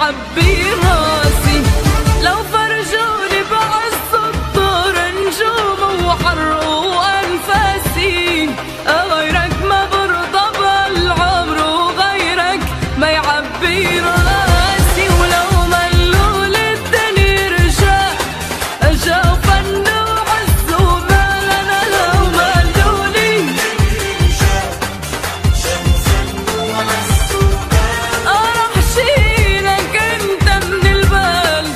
يعبي راسي. لو فرجوني بعز الطور نجوم وحر وانفاسي، غيرك ما برضى بالعمر وغيرك ما يعبي راسي. ولو ملول الدنيا رجع فن وعز ومال، انا لو ملولي راح شيلك انت من البال،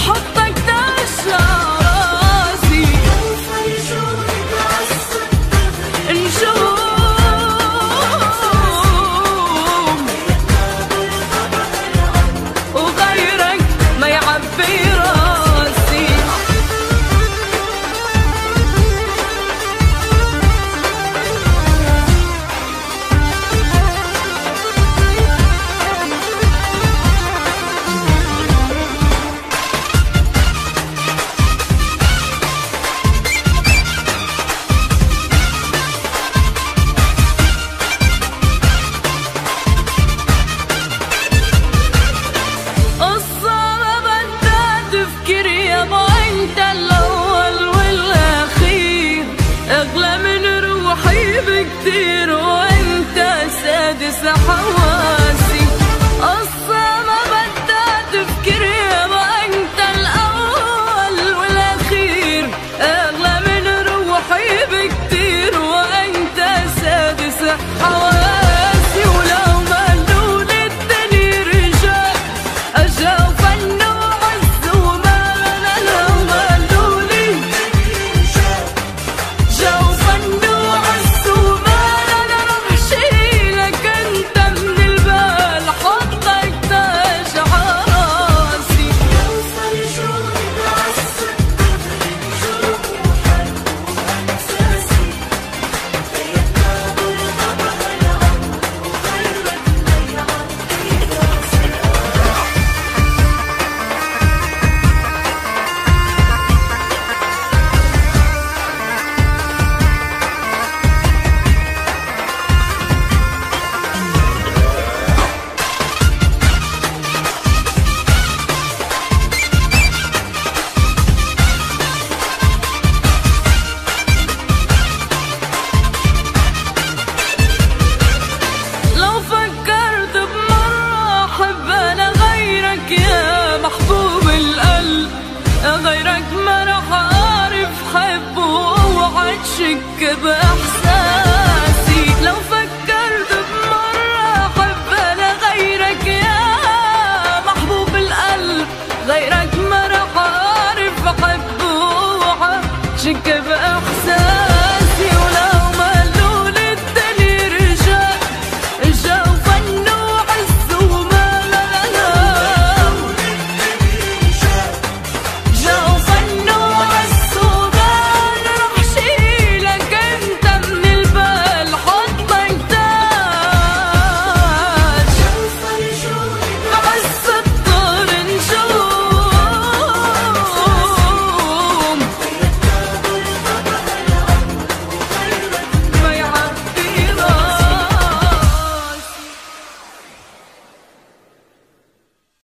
حطك تشع راسي. نجوم وغيرك ما يعبي راسي. انت الاول والاخير، اغلى من روحي بكتير وانت سادس حواسي. قصة ما بدها تفكير يابا، انت الاول والاخير، اغلى من روحي بكتير وانت سادس حواسي.